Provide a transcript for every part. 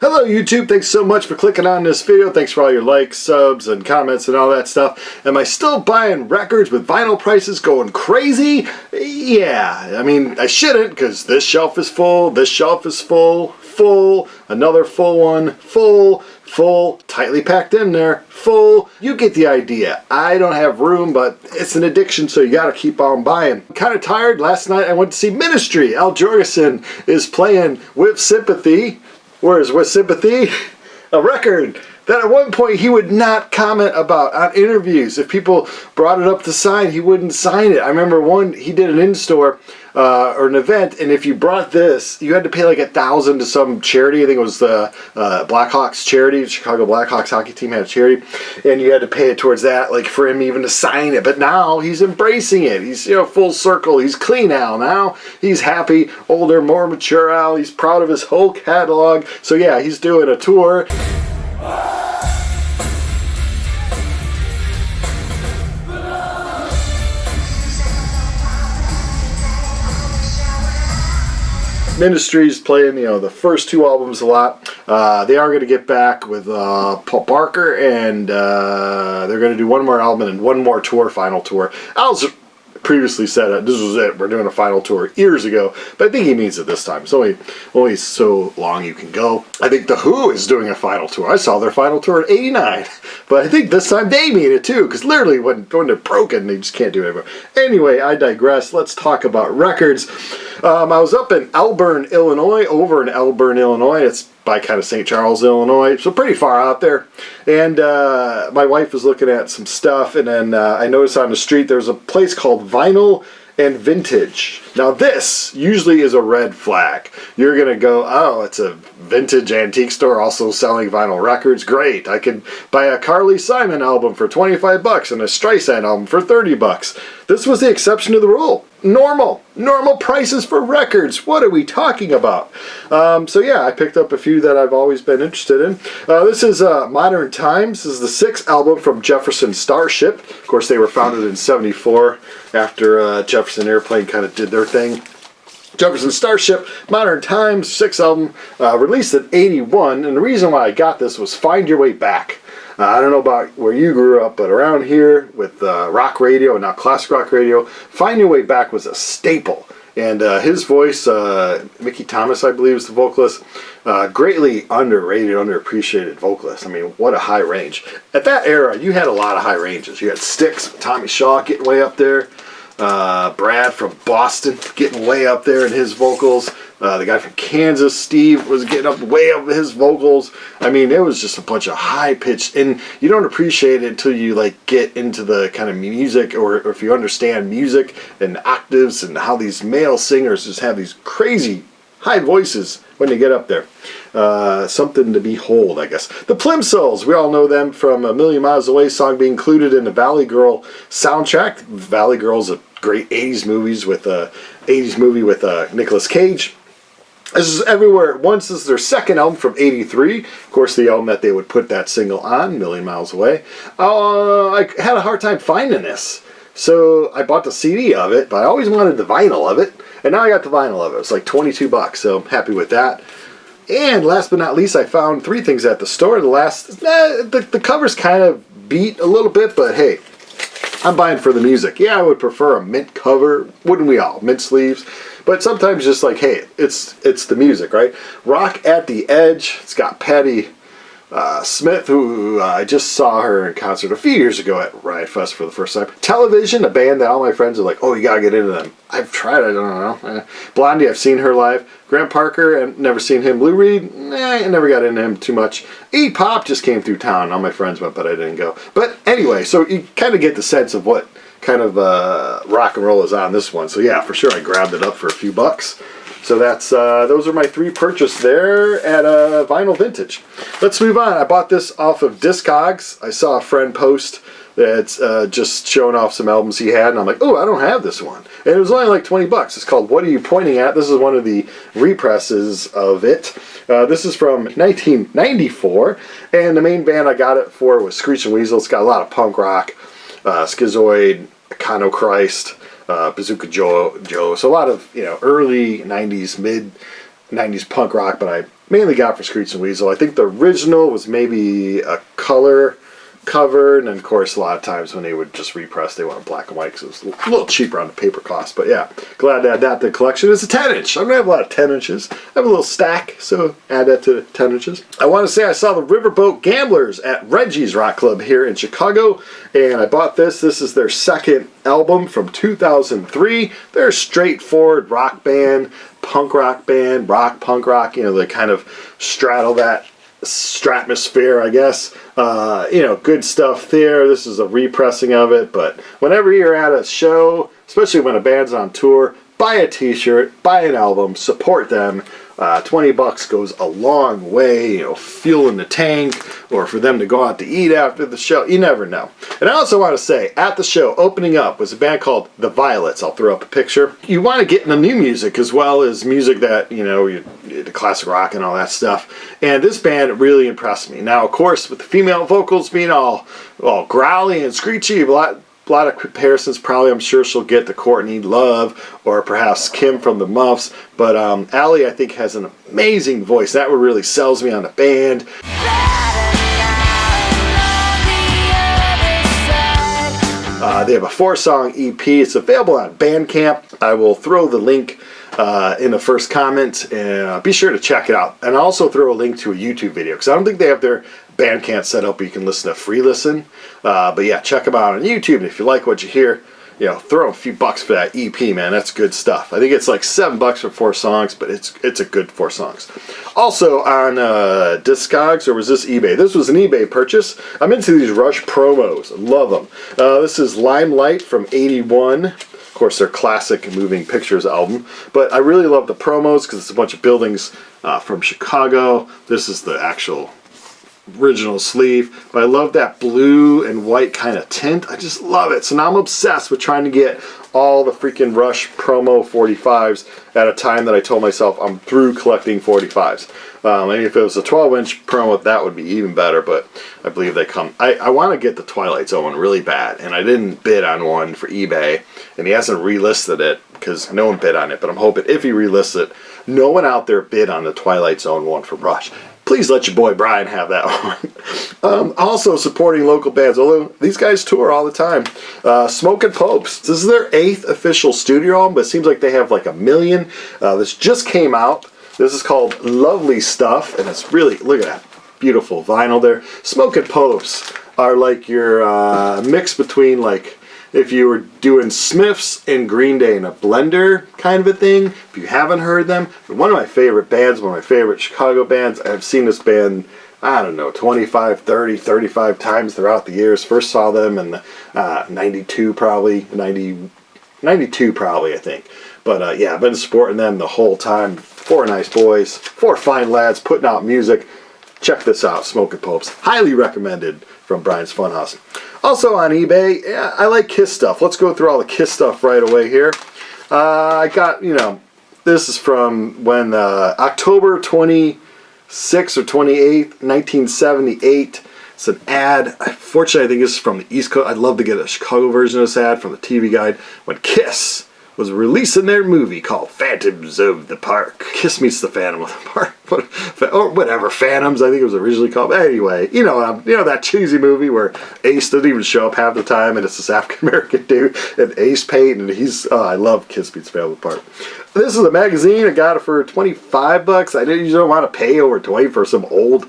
Hello YouTube, thanks so much for clicking on this video. Thanks for all your likes, subs, and comments and all that stuff. Am I still buying records with vinyl prices going crazy? Yeah, I mean, I shouldn't, because this shelf is full, this shelf is full, another full one, full, tightly packed in there, full. You get the idea. I don't have room, but it's an addiction, so you gotta keep on buying. I'm kind of tired. Last night I went to see Ministry. Al Jorgensen is playing With Sympathy. Whereas With Sympathy, a record that at one point he would not comment about on interviews. If people brought it up to sign, he wouldn't sign it. I remember he did an in-store or an event, and if you brought this, you had to pay like $1,000 to some charity. I think it was the Blackhawks charity. Chicago Blackhawks hockey team had a charity, and you had to pay it towards that, like for him even to sign it. But now he's embracing it. He's full circle. He's clean Al now. He's happy, older, more mature Al. He's proud of his whole catalog. So yeah, he's doing a tour. Ministry's playing, the first two albums a lot. They are going to get back with Paul Barker, and they're going to do one more album and one more tour, final tour. Al's previously said this was it, we're doing a final tour years ago, but I think he means it this time. It's only so long you can go. I think The Who is doing a final tour. I saw their final tour in '89, but I think this time they mean it too, because literally when they're broken, they just can't do it anymore. Anyway, I digress. Let's talk about records. I was up in Elburn, Illinois, over in Elburn, Illinois. It's by kind of St. Charles, Illinois, so pretty far out there. And my wife was looking at some stuff, and then I noticed on the street there's a place called Vinyl and Vintage. Now this usually is a red flag. You're gonna go, oh, it's a vintage antique store also selling vinyl records. Great, I could buy a Carly Simon album for $25 and a Streisand album for $30. This was the exception to the rule. Normal prices for records. What are we talking about? So yeah, I picked up a few that I've always been interested in. This is Modern Times. This is the 6th album from Jefferson Starship. Of course, they were founded in '74 after Jefferson Airplane kind of did their thing. Jefferson Starship, Modern Times, 6th album, released in '81. And the reason why I got this was Find Your Way Back. I don't know about where you grew up, but around here with rock radio and now classic rock radio, Find Your Way Back was a staple. And his voice, Mickey Thomas, I believe, is the vocalist, greatly underrated, underappreciated vocalist. I mean, what a high range. At that era, you had a lot of high ranges. You had Styx, Tommy Shaw getting way up there, Brad from Boston getting way up there in his vocals. The guy from Kansas, Steve, was getting up way up his vocals. I mean, it was just a bunch of high-pitched, and you don't appreciate it until you get into the kind of music, or if you understand music and octaves and how these male singers just have these crazy high voices when they get up there. Something to behold, I guess. The Plimsolls, we all know them from A Million Miles Away song being included in the Valley Girl soundtrack. Valley Girl's a great 80s movie with Nicolas Cage. This is Everywhere at Once. This is their 2nd album from '83. Of course, the album that they would put that single on, Million Miles Away. I had a hard time finding this, so I bought the CD of it, but I always wanted the vinyl of it, and now I got the vinyl of it. It's like $22, so I'm happy with that. And last but not least, I found 3 things at the store. The cover's kind of beat a little bit, but hey, I'm buying for the music. Yeah, I would prefer a mint cover, wouldn't we all? Mint sleeves. But sometimes just like, hey, it's the music, right? Rock at the Edge. It's got Patti Smith, who I just saw her in concert a few years ago at Riot Fest for the first time. Television, a band that all my friends are like, oh, you gotta get into them. I've tried, I don't know. Blondie, I've seen her live. Grant Parker, I've never seen him. Lou Reed, I never got into him too much. E-Pop just came through town. All my friends went, but I didn't go. But anyway, so you kind of get the sense of what kind of rock and roll is on this one. So yeah, for sure I grabbed it up for a few bucks. So that's those are my 3 purchases there at Vinyl Vintage. Let's move on. I bought this off of Discogs. I saw a friend post that's just showing off some albums he had, and I'm like, oh, I don't have this one. And it was only like $20. It's called What Are You Pointing At? This is one of the represses of it. This is from 1994, and the main band I got it for was Screeching Weasel. It's got a lot of punk rock, Schizoid, Econochrist, Bazooka Joe. So a lot of early '90s, mid 90s punk rock, but I mainly got for Screech and Weasel. I think the original was maybe a color cover, and then of course a lot of times when they would just repress, they went black and white because it was a little cheaper on the paper cost. But yeah, glad to add that to the collection. It's a 10-inch. I'm gonna have a lot of 10 inches. I have a little stack, so add that to the 10 inches. I want to say I saw the Riverboat Gamblers at Reggie's Rock Club here in Chicago, and I bought this. This is their second album from 2003. They're a straightforward rock band, punk rock band, rock, punk rock, you know, they kind of straddle that stratosphere, I guess. You know, good stuff there. This is a repressing of it, but whenever you're at a show, especially when a band's on tour, buy a t-shirt, buy an album, support them. 20 bucks goes a long way, you know, fuel in the tank, or for them to go out to eat after the show. You never know. And I also want to say, at the show, opening up was a band called The Violets. I'll throw up a picture. You want to get into new music as well as music that, you know, the classic rock and all that stuff. And this band really impressed me. Now, of course, with the female vocals being all growly and screechy, a lot of comparisons probably, I'm sure she'll get to Courtney Love or perhaps Kim from the Muffs, but Allie I think has an amazing voice. That what really sells me on the band. They have a 4-song EP. It's available on Bandcamp. I will throw the link in the first comment, and be sure to check it out. And I'll also throw a link to a YouTube video because I don't think they have their Bandcamp set up where you can listen to free listen. But yeah, check them out on YouTube. And if you like what you hear, you know, throw a few bucks for that EP, man. That's good stuff. I think it's like $7 for 4 songs, but it's a good 4 songs. Also on Discogs, or was this eBay? This was an eBay purchase. I'm into these Rush promos. I love them. This is Limelight from '81. Of course, their classic Moving Pictures album. But I really love the promos because it's a bunch of buildings from Chicago. This is the actual original sleeve, but I love that blue and white kind of tint. I just love it. So now I'm obsessed with trying to get all the freaking Rush promo 45s at a time that I told myself I'm through collecting 45s. And if it was a 12-inch promo, that would be even better, but I believe they come. I want to get the Twilight Zone one really bad, and I didn't bid on one for eBay, and he hasn't relisted it because no one bid on it, but I'm hoping if he relists it, no one out there bid on the Twilight Zone one for Rush. Please let your boy Brian have that one. Also supporting local bands, although these guys tour all the time. Smok Popes. This is their 8th official studio album, but it seems like they have like 1 million. This just came out. This is called Lovely Stuff, and it's really, look at that beautiful vinyl there. Smok Popes are like your mix between like if you were doing Smiths and Green Day in a blender kind of a thing. If you haven't heard them, they're one of my favorite bands, one of my favorite Chicago bands. I've seen this band, I don't know, 25, 30, 35 times throughout the years. First saw them in 92 probably, 92 probably I think. But yeah, I've been supporting them the whole time. 4 nice boys, 4 fine lads putting out music. Check this out, Smok Popes. Highly recommended from Brian's Funhouse. Also on eBay, yeah, I like Kiss stuff. Let's go through all the Kiss stuff right away here. I got, you know, this is from when October 26th or 28th, 1978. It's an ad. Fortunately, I think this is from the East Coast. I'd love to get a Chicago version of this ad from the TV Guide. When Kiss was releasing their movie called Phantoms of the Park. Kiss meets the Phantom of the Park. Or whatever, Phantoms, I think it was originally called. But anyway, you know that cheesy movie where Ace doesn't even show up half the time and it's this African-American dude and Ace Pate, and he's, I love Kiss meets Phantom of the Park. This is a magazine. I got it for 25 bucks. I didn't usually want to pay over 20 for some old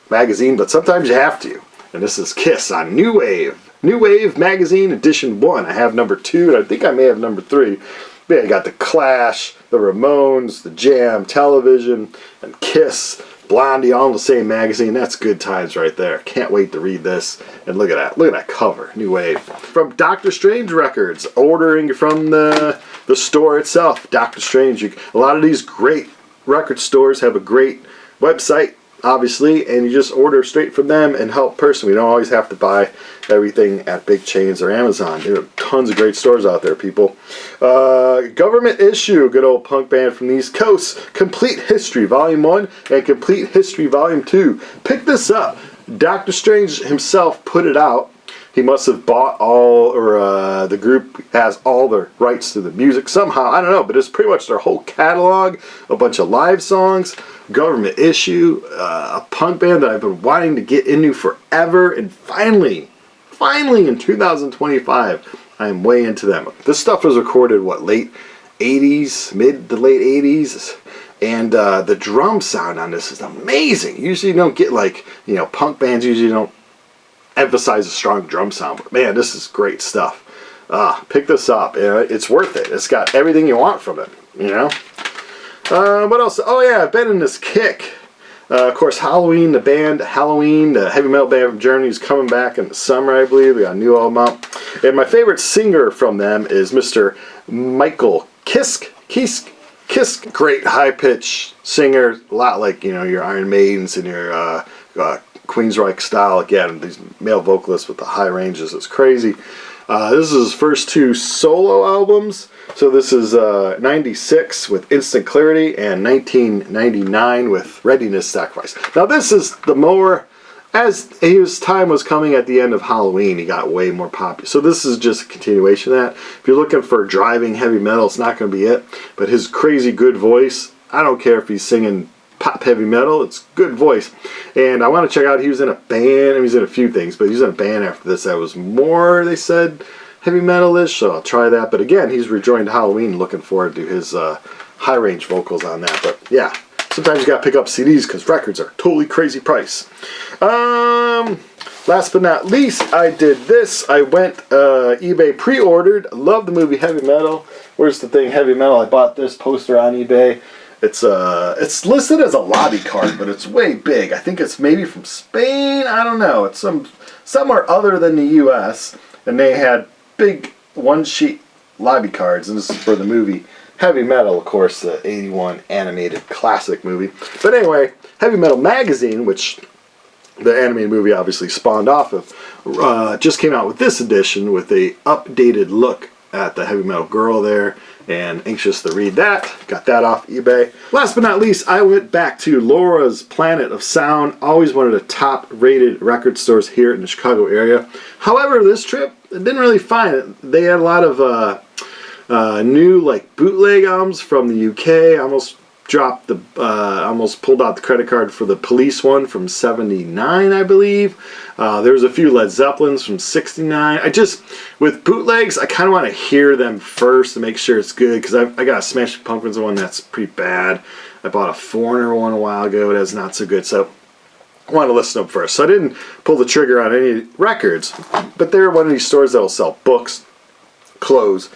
magazine, but sometimes you have to. And this is Kiss on New Wave. New Wave Magazine Edition 1. I have number 2, and I think I may have number 3. But yeah, I got the Clash, the Ramones, the Jam, Television, and Kiss, Blondie, all in the same magazine. That's good times right there. Can't wait to read this. And look at that. Look at that cover. New Wave. From Dr. Strange Records. Ordering from the store itself. Dr. Strange. A lot of these great record stores have a great website, obviously, and you just order straight from them and help personally. You don't always have to buy everything at big chains or Amazon. There are tons of great stores out there, people. Government Issue, good old punk band from the East Coast. Complete History Volume 1 and Complete History Volume 2. Pick this up. Dr. Strange himself put it out. He must have bought all, or the group has all the rights to the music somehow. I don't know, but it's pretty much their whole catalog, a bunch of live songs, government issue, a punk band that I've been wanting to get into forever, and finally in 2025, I am way into them. This stuff was recorded, what, late 80s, mid to late 80s, and the drum sound on this is amazing. Usually you don't get, like, you know, punk bands usually don't emphasize a strong drum sound, but man, this is great stuff. Pick this up. It's worth it. It's got everything you want from it, you know. What else? Oh yeah, I've been in this kick. Of course, Halloween, the band Halloween, the heavy metal band from Germany, is coming back in the summer, I believe. We got a new album out. And my favorite singer from them is Mr. Michael Kiske. Great high-pitched singer, a lot like, you know, your Iron Maidens and your Queensryche style. Again, these male vocalists with the high ranges. It's crazy. This is his first 2 solo albums. So this is 96 with Instant Clarity and 1999 with Readiness Sacrifice. Now this is the more, as his time was coming at the end of Halloween, he got way more popular. So this is just a continuation of that. If you're looking for driving heavy metal, it's not going to be it. But his crazy good voice, I don't care if he's singing pop heavy metal, it's good voice. And I want to check out, he was in a band, he was in a few things, but he was in a band after this that was more, they said, heavy metal-ish, so I'll try that. But again, he's rejoined Halloween, looking forward to his high range vocals on that. But yeah, sometimes you gotta pick up CDs because records are totally crazy price. Last but not least, I did this. I went eBay pre-ordered. Love the movie Heavy Metal. Where's the thing, Heavy Metal? I bought this poster on eBay. It's listed as a lobby card, but it's way big. I think it's maybe from Spain. I don't know. It's somewhere other than the U.S. And they had big one-sheet lobby cards, and this is for the movie Heavy Metal, of course, the 81 animated classic movie. But anyway, Heavy Metal Magazine, which the animated movie obviously spawned off of, just came out with this edition with a updated look at the heavy metal girl there, and anxious to read that. Got that off eBay. Last but not least, I went back to Laura's Planet of Sound, always one of the top rated record stores here in the Chicago area. However, this trip, I didn't really find it. They had a lot of new, like, bootleg albums from the UK. Almost pulled out the credit card for the Police one from '79, I believe. There was a few Led Zeppelins from '69. With bootlegs, I kind of want to hear them first to make sure it's good, because I got a Smashing Pumpkins one that's pretty bad. I bought a Foreigner one a while ago that's not so good, so I want to listen to them first. So I didn't pull the trigger on any records, but they're one of these stores that will sell books, clothes,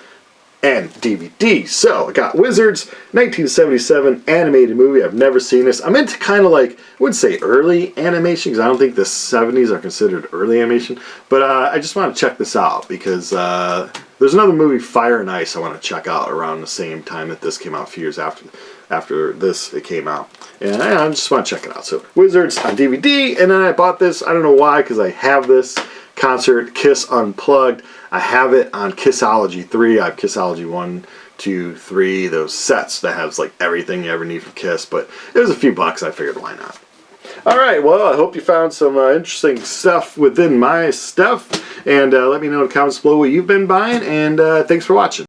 and DVDs. So I got Wizards, 1977 animated movie. I've never seen this. I'm into kind of like, I wouldn't say early animation, because I don't think the 70s are considered early animation, but I just want to check this out because there's another movie, Fire and Ice, I want to check out around the same time that this came out, a few years after this it came out, and I just want to check it out. So Wizards on DVD, and then I bought this, I don't know why, because I have this concert, Kiss Unplugged. I have it on Kissology 3. I have Kissology 1, 2, 3, those sets that has like everything you ever need from Kiss, but it was a few bucks, I figured why not. Alright, well, I hope you found some interesting stuff within my stuff, and let me know in the comments below what you've been buying, and thanks for watching.